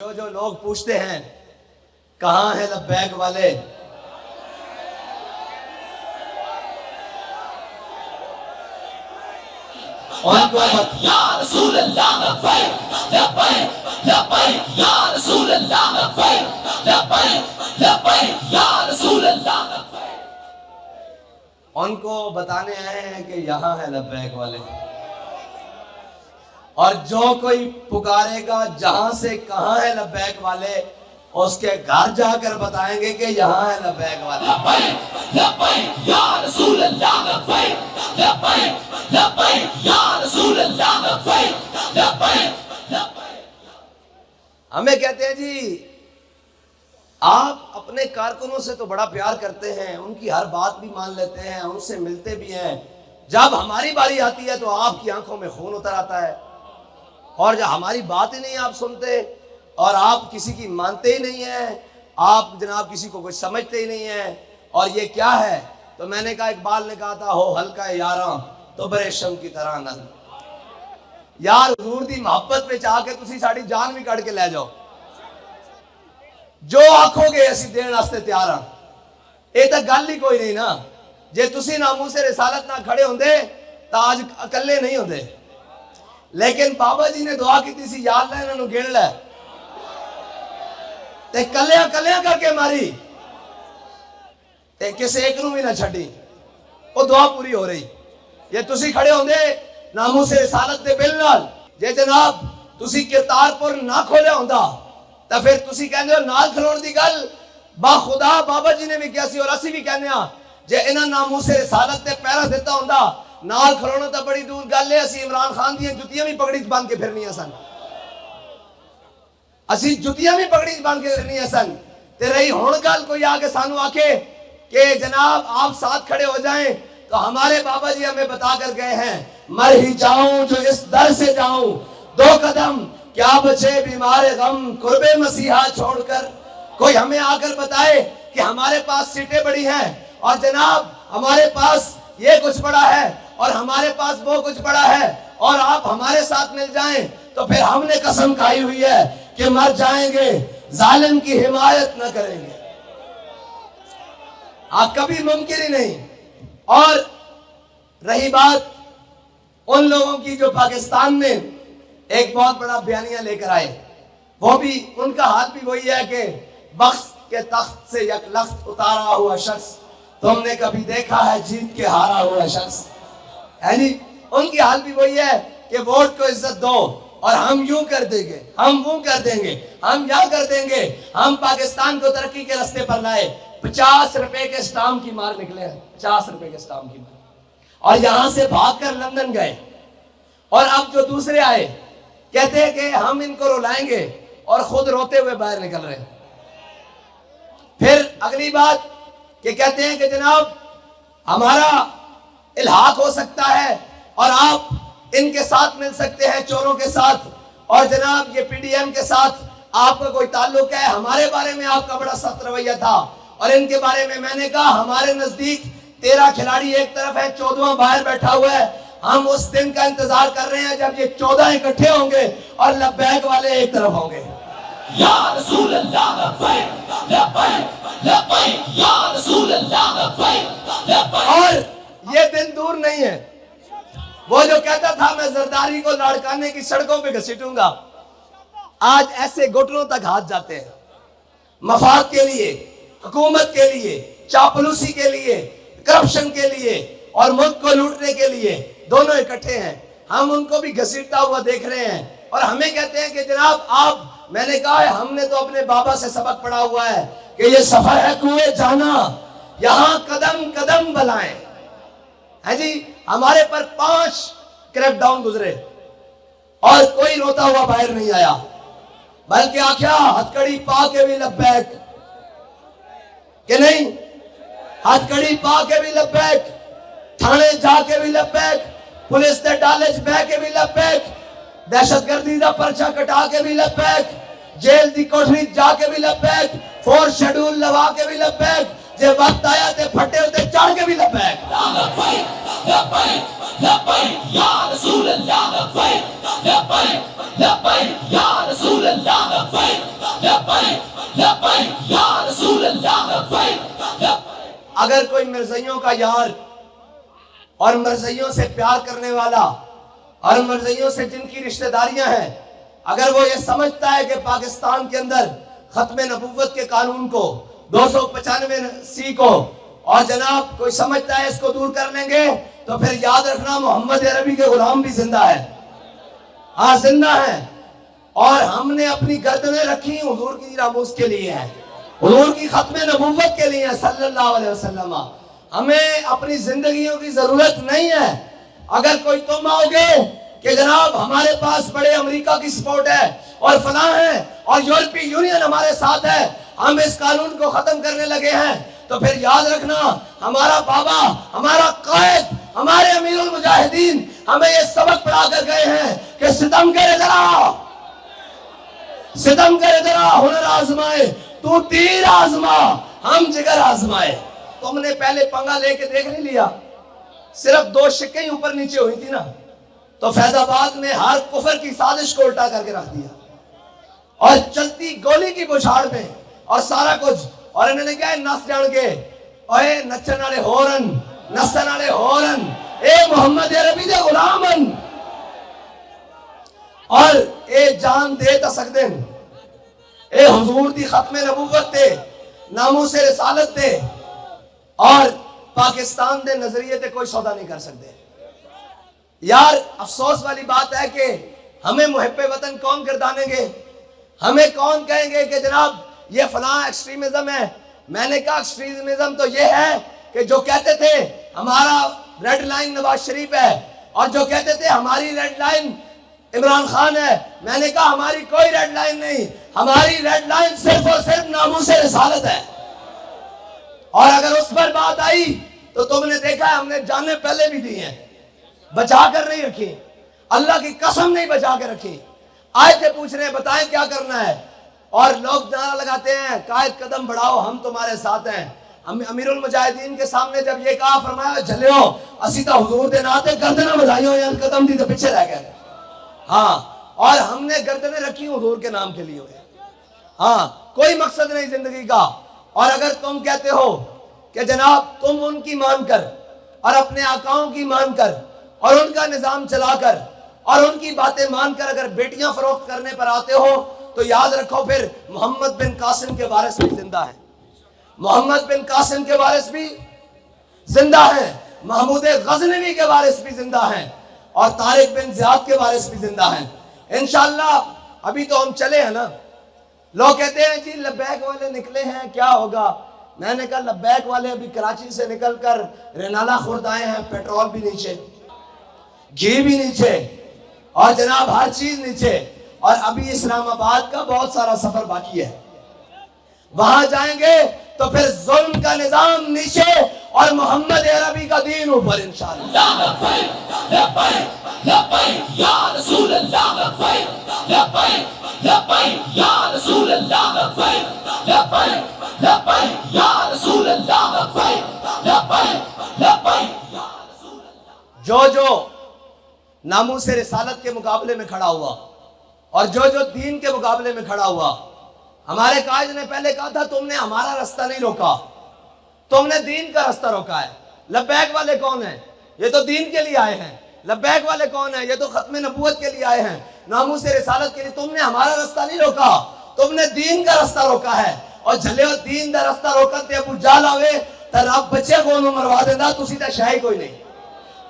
جو لوگ پوچھتے ہیں کہاں ہیں لبیک والے، ان کو یا رسول اللہ لبیک لبیک لبیک یا رسول اللہ لبیک لبیک لبیک یا رسول اللہ لبیک، ان کو بتانے آئے ہیں کہ یہاں ہے لبیک والے، اور جو کوئی پکارے گا جہاں سے کہاں ہے لبیک والے، اس کے گھر جا کر بتائیں گے کہ یہاں ہے لبیک والے۔ لبیک لبیک یا رسول اللہ لبیک لبیک لبیک یا رسول اللہ لبیک لبیک لبیک۔ ہمیں کہتے ہیں جی آپ اپنے کارکنوں سے تو بڑا پیار کرتے ہیں، ان کی ہر بات بھی مان لیتے ہیں، ان سے ملتے بھی ہیں، جب ہماری باری آتی ہے تو آپ کی آنکھوں میں خون اتر آتا ہے، اور جب ہماری بات ہی نہیں آپ سنتے اور آپ کسی کی مانتے ہی نہیں ہیں، آپ جناب کسی کو کچھ سمجھتے ہی نہیں ہیں، اور یہ کیا ہے؟ تو میں نے کہا اقبال نے کہا تھا ہو ہلکا یاراں تو برے شم کی طرح نل، یار حضور دی محبت پہ چاہ کے تسی ساڑی جان بھی کڑ کے لے جاؤ، جو آکھو گے اسی دین واسطے تیار ہاں۔ یہ تو گل ہی کوئی نہیں نا، جے تسی ناموس رسالت نہ کھڑے ہوندے تو آج اکلے نہیں ہوندے، لیکن بابا جی نے دعا کی تھی سی یا اللہ انہوں نے گن لے تے کلیاں کلیاں کر کے ماری تے کسے ایک نو بھی نہ چھڑی، وہ دعا پوری ہو رہی۔ یہ تسی کھڑے ہوندے ناموس رسالت دے بل نال، جے جناب تسی کرتارپور نہ کھولے ہوندا تا پھر تسی کہندے ہو نال کھلون دی گل با خدا بابا جی نے بھی کیا سی اور اسی بھی کہنے ہاں، جے انہاں ناموس رسالت دے پیرا دیتا ہوندا نال کھلونا تا بڑی دور گل ہے، اسی عمران خان دیاں جتیاں بھی پگڑی باندھ کے پھرنیاں سن، اسی جتیاں بھی پگڑی باندھ کے پھرنیاں سن، تے رہی ہون گل کوئی آگے سانو آکے کہ جناب آپ ساتھ کھڑے ہو جائیں، تو ہمارے بابا جی ہمیں بتا کر گئے ہیں مر ہی جاؤں جو اس در سے جاؤں، دو قدم کیا بچے بیمار غم قرب مسیحا چھوڑ کر، کوئی ہمیں آ کر بتائے کہ ہمارے پاس سیٹیں بڑی ہیں اور جناب ہمارے پاس یہ کچھ بڑا ہے اور ہمارے پاس وہ کچھ بڑا ہے اور آپ ہمارے ساتھ مل جائیں، تو پھر ہم نے قسم کھائی ہوئی ہے کہ مر جائیں گے ظالم کی حمایت نہ کریں گے، آپ کبھی ممکن ہی نہیں۔ اور رہی بات ان لوگوں کی جو پاکستان میں ایک بہت بڑا بیانیہ لے کر آئے، وہ بھی ان کا حال بھی وہی ہے کہ بخت کے تخت سے یک لخت اتارا ہوا شخص تم نے کبھی دیکھا ہے جیت کے ہارا ہوا شخص، یعنی ان کی حال بھی وہی ہے کہ ووٹ کو عزت دو اور ہم یوں کر دیں گے، ہم وہ کر دیں گے، ہم یا کر دیں گے، ہم پاکستان کو ترقی کے راستے پر لائے، 50 روپے کے اسٹام کی مار نکلے ہیں، 50 روپے کے اسٹام کی مار، اور یہاں سے بھاگ کر لندن گئے، اور اب جو دوسرے آئے کہتے ہیں کہ ہم ان کو رلائیں گے اور خود روتے ہوئے باہر نکل رہے ہیں۔ پھر اگلی بات کہ کہتے ہیں کہ جناب ہمارا الحاق ہو سکتا ہے اور آپ ان کے ساتھ مل سکتے ہیں، چوروں کے ساتھ، اور جناب یہ پی ڈی ایم کے ساتھ آپ کا کوئی تعلق ہے، ہمارے بارے میں آپ کا بڑا سخت رویہ تھا، اور ان کے بارے میں نے کہا ہمارے نزدیک 13 کھلاڑی ایک طرف ہے، 14واں باہر بیٹھا ہوا ہے، ہم اس دن کا انتظار کر رہے ہیں جب یہ 14 اکٹھے ہوں گے اور لبیک والے ایک طرف ہوں گے۔ یا رسول اللہ لبیک لبیک لبیک یا رسول اللہ لبیک لبیک۔ اور یہ دن دور نہیں ہے، وہ جو کہتا تھا میں زرداری کو لاڑکانے کی سڑکوں پہ گھسیٹوں گا، آج ایسے گھٹنوں تک ہاتھ جاتے ہیں، مفاد کے لیے، حکومت کے لیے، چاپلوسی کے لیے، کرپشن کے لیے اور ملک کو لوٹنے کے لیے، دونوں اکٹھے ہیں، ہم ان کو بھی گھسیٹتا ہوا دیکھ رہے ہیں، اور ہمیں کہتے ہیں کہ جناب آپ، میں نے کہا ہے ہم نے تو اپنے بابا سے سبق پڑھا ہوا ہے کہ یہ سفر ہے کوئے جانا، یہاں قدم قدم بلائیں، ہے جی، ہمارے پر 5 کریک ڈاؤن گزرے اور کوئی روتا ہوا باہر نہیں آیا، بلکہ آخیا ہتھ کڑی پا کے بھی لبیک کہ نہیں، ہتھ کڑی پا کے بھی لبیک، تھانے جا کے بھی لبیک، پولیس دے ڈالج بہ کے بھی لبیک، دہشت گردی دا پرچہ کٹا کے بھی لبیک، جیل دی کوٹھری جا کے بھی لبیک، 4 شیڈول لوا کے بھی لبیک، جے وقت آیا تے پھٹے ہوتے چڑھ کے بھی لبیک۔ لبیک لبیک لبیک یا رسول اللہ لبیک لبیک لبیک یا رسول اللہ لبیک لبیک لبیک یا رسول اللہ لبیک لبیک. اگر کوئی مرزائیوں کا یار اور مرزائیوں سے پیار کرنے والا اور مرزائیوں سے جن کی رشتہ داریاں ہیں، اگر وہ یہ سمجھتا ہے کہ پاکستان کے اندر ختم نبوت کے قانون کو 295 کو اور جناب کوئی سمجھتا ہے اس کو دور کر لیں گے، تو پھر یاد رکھنا محمد عربی کے غلام بھی زندہ ہے. ہاں زندہ ہیں، اور ہم نے اپنی گردنیں رکھی حضور کی ناموس کے لیے ہیں، حضور کی ختم نبوت کے لیے ہیں صلی اللہ علیہ وسلم. ہمیں اپنی زندگیوں کی ضرورت نہیں ہے. اگر کوئی تم آؤ گے کہ جناب ہمارے پاس بڑے امریکہ کی سپورٹ ہے اور فلاں ہے اور یورپی یونین ہمارے ساتھ ہے، ہم اس قانون کو ختم کرنے لگے ہیں، تو پھر یاد رکھنا ہمارا بابا، ہمارا قائد، ہمارے امیر المجاہدین ہمیں یہ سبق پڑھا کر گئے ہیں کہ ستم کرے ذرا، ستم کرے ذرا، ہنر آزمائے تو تیر آزما، ہم جگر آزمائے. تم نے پہلے پنگا لے کے دیکھ نہیں لیا، صرف 2 شکیں ہی اوپر نیچے ہوئی تھی نا، تو فیض آباد میں ہر کفر کی سازش کو الٹا کر کے رکھ دیا، اور چلتی گولی کی بچھاڑ میں اور سارا کچھ. اور انہوں نے کہا نس جان کے اوے نچن والے ہورن، نسن والے ہورن، اے محمد عربی دے غلامن، اور اے جان دے تا سکتے ہیں، اے حضور دی ختم نبوت تے ناموس رسالت تے اور پاکستان دے نظریے تے کوئی سودا نہیں کر سکتے. یار افسوس والی بات ہے کہ ہمیں محب وطن کون گردانیں گے؟ ہمیں کون کہیں گے کہ جناب یہ فلاں ایکسٹریمزم ہے؟ میں نے کہا ایکسٹریمزم تو یہ ہے کہ جو کہتے تھے ہمارا ریڈ لائن نواز شریف ہے، اور جو کہتے تھے ہماری ریڈ لائن عمران خان ہے، میں نے کہا ہماری کوئی ریڈ لائن نہیں، ہماری ریڈ لائن صرف اور صرف ناموس رسالت ہے. اور اگر اس پر بات آئی تو تم نے دیکھا ہے ہم نے جانیں پہلے بھی دی ہیں، بچا کر نہیں رکھی، اللہ کی قسم نہیں بچا کے رکھی. آئے تھے پوچھ رہے ہیں بتائیں کیا کرنا ہے، اور لوگ نعرہ لگاتے ہیں قائد قدم بڑھاؤ ہم تمہارے ساتھ ہیں. امیر المجاہدین کے سامنے جب یہ کہا فرمایا جھلیو اسی تا حضور دے ناتے گردنیں بجائیوں یا قدم دی تو پیچھے رہ گئے. ہاں، اور ہم نے گردنیں رکھی حضور کے نام کے لیے ہوئے. ہاں، کوئی مقصد نہیں زندگی کا. اور اگر تم کہتے ہو کہ جناب تم ان کی مان کر اور اپنے آقاؤں کی مان کر اور ان کا نظام چلا کر اور ان کی باتیں مان کر اگر بیٹیاں فروخت کرنے پر آتے ہو، تو یاد رکھو پھر محمد بن قاسم کے وارث بھی زندہ ہیں، محمد بن قاسم کے وارث بھی زندہ ہیں، محمود غزنوی کے وارث بھی زندہ ہیں، اور طارق بن زیاد کے وارث بھی زندہ ہیں. انشاءاللہ ابھی تو ہم چلے ہیں نا. لوگ کہتے ہیں جی لبیک والے نکلے ہیں کیا ہوگا؟ میں نے کہا لبیک والے ابھی کراچی سے نکل کر رینالہ خورد آئے ہیں، پیٹرول بھی نیچے، گھی بھی نیچے، اور جناب ہر چیز نیچے، اور ابھی اسلام آباد کا بہت سارا سفر باقی ہے. وہاں جائیں گے تو پھر ظلم کا نظام نیچے اور محمد عربی کا دین اوپر انشاءاللہ. لبیک لبیک لبیک یا رسول اللہ لبیک لبیک لبیک یا رسول اللہ لبیک لبیک لبیک یا رسول اللہ لبیک لبیک لبیک یا رسول اللہ. جو ناموس رسالت کے مقابلے میں کھڑا ہوا اور جو دین کے مقابلے میں کھڑا ہوا، ہمارے قائد نے پہلے کہا تھا تم نے ہمارا رستہ نہیں روکا، تم نے دین کا رستہ روکا ہے. لبیک والے کون ہیں؟ یہ تو دین کے لیے آئے ہیں. لبیک والے کون ہیں؟ یہ تو ختم نبوت کے لیے آئے ہیں، ناموس رسالت کے لیے. تم نے ہمارا رستہ نہیں روکا، تم نے دین کا رستہ روکا ہے. اور جھلے ہو دین دا رستہ روکن تے ابو جہل آوے تے رب بچے کو مروا دیندا، تسی تے شے ہی کوئی نہیں،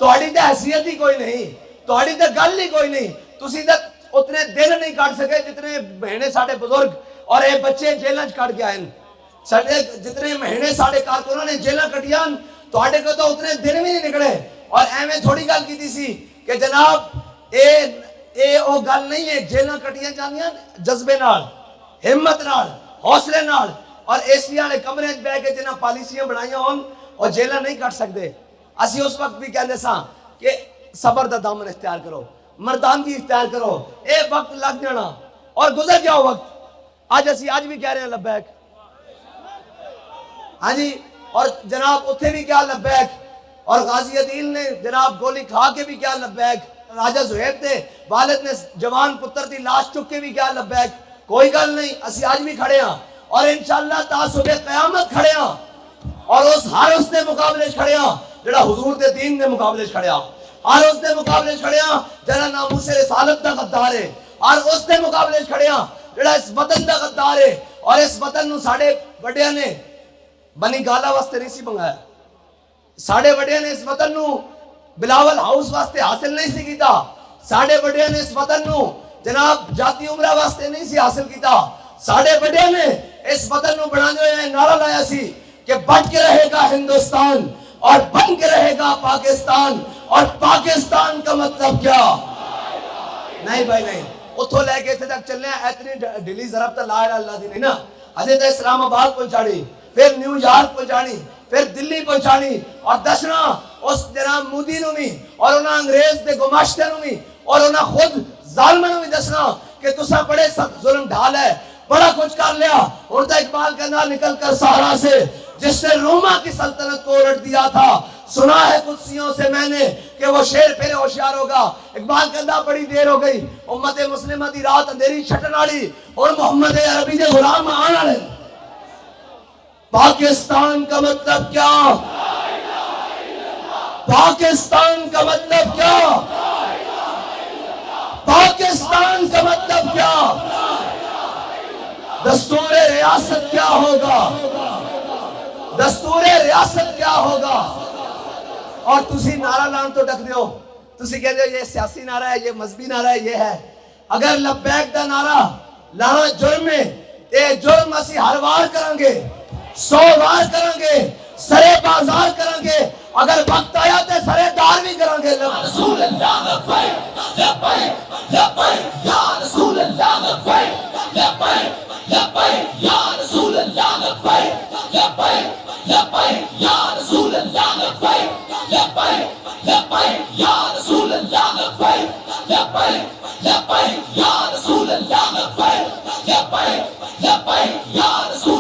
تہاڈی تے حیثیت ہی کوئی نہیں، تہاڈی تے گل ہی کوئی نہیں. تسی تے اتنے دن نہیں کاٹ سکے جتنے مہینے ساڈے بزرگ اور اے بچے جیلاں چ کٹ کے آئے. ساڈے جتنے مہینے ساڈے کارکنوں نے جیلاں کٹیاں، تہاڈے کو تو اتنے دن بھی نہیں نکلے. اور ایویں تھوڑی گل کیتی سی کہ جناب اے او گل نہیں ہے. جیلاں کٹیاں جاندیاں جذبے نال، ہمت نال، حوصلے نال. اور اے سی والے کمرے وچ بیٹھ کے جنہاں پالیسیاں بنائیاں ہون اور جیلاں نہیں کٹ سکتے. اسی اس وقت بھی کہندے ساں کہ صبر دا دامن اختیار کرو، مردانگی اختیار کرو. اے وقت لگ جانا اور گزر جاؤ وقت. آج بھی کہہ رہے ہیں لبیک. ہاں جی، اور جناب اتھے بھی کیا لبیک، اور غازی عدیل نے جناب گولی کھا کے بھی کیا لبیک. راجہ زہیب تھے, والد نے جوان پتر دی لاش چک کے بھی کیا لبیک, کوئی گل نہیں, اسی آج بھی کھڑے ہاں اور انشاءاللہ تا صبح قیامت کھڑے ہاں, اور ہر اس دے مقابلے کھڑے ہاں جڑا حضور دے دین دے مقابلے کھڑے ہاں, ہر اس دے مقابلے کھڑے ہاں جڑا ناموس رسالت دا غدار ہے, اور اس دے مقابلے کھڑے ہاں جڑا اس وطن دا غدار ہے. اور اس وطن نو ساڑے وڈیاں نے بنی گالا واسطے نہیں سی منگایا, ساڑے وڈیاں نے اس وطن نو بلاول ہاؤس واسطے حاصل نہیں سی کیتا, ساڑے وڈیاں نے اس وطن نو جناب جاتی عمرہ واسطے نہیں سی حاصل کیتا, ساڑے وڈیاں نے اس وطن نو بنانے ہوئے نعرہ لایا سی کہ بچ کے رہے گا ہندوستان اور بن کے رہے گا پاکستان, اور پاکستان کا مطلب کیا؟ نہیں بھائی نہیں, اتھو لے کے تک چلنے ہیں, اتنی ڈیلی ضرب تا لا الہ اللہ دی نہیں نا, حضرت اسلام آباد پہنچانی, پھر نیو یارک پہنچانی, پھر دلی پہنچانی, اور دسنا اس جناب مودی نو بھی اور انہاں انگریز دے گماشتے نو بھی اور انہاں خود ظالموں نو بھی دسنا کہ تساں بڑے ظلم ڈھال ہے, بڑا کچھ کر لیا. اردہ اقبال کا نام نکل کر سہارا سے جس نے روما کی سلطنت کو الٹ دیا تھا, سنا ہے قدسیوں سے میں نے کہ وہ شیر پھر ہوشیار ہوگا. اقبال کہندا بڑی دیر ہو گئی امت مسلمہ دی رات اندھیری چھٹن والی اور محمد عربی دے غلام آن والے. پاکستان کا مطلب کیا؟ پاکستان کا مطلب کیا؟ پاکستان کا مطلب کیا؟ دستور ریاست کیا ہوگا؟ دستور ریاست کیا ہوگا؟ اور تسی نعرہ لان تو ڈک دیو, تسی کہہ دیو یہ سیاسی نعرہ ہے, یہ مذہبی نعرہ ہے, یہ ہے. اگر لبیک دا نعرہ لانا جرم ہے, یہ جرم اسی ہر وار کریں گے, 100 وار کریں گے, سرے بازار کریں گے, اگر وقت آیا تو سرے دار بھی کریں گے. رسول اللہ لبیک لبیک لبیک یا رسول اللہ لبیک لبیک لبیک یا رسول اللہ لبیک لبیک لبیک یا رسول اللہ لبیک لبیک لبیک یا رسول اللہ لبیک لبیک لبیک یا رسول اللہ لبیک لبیک لبیک یا رسول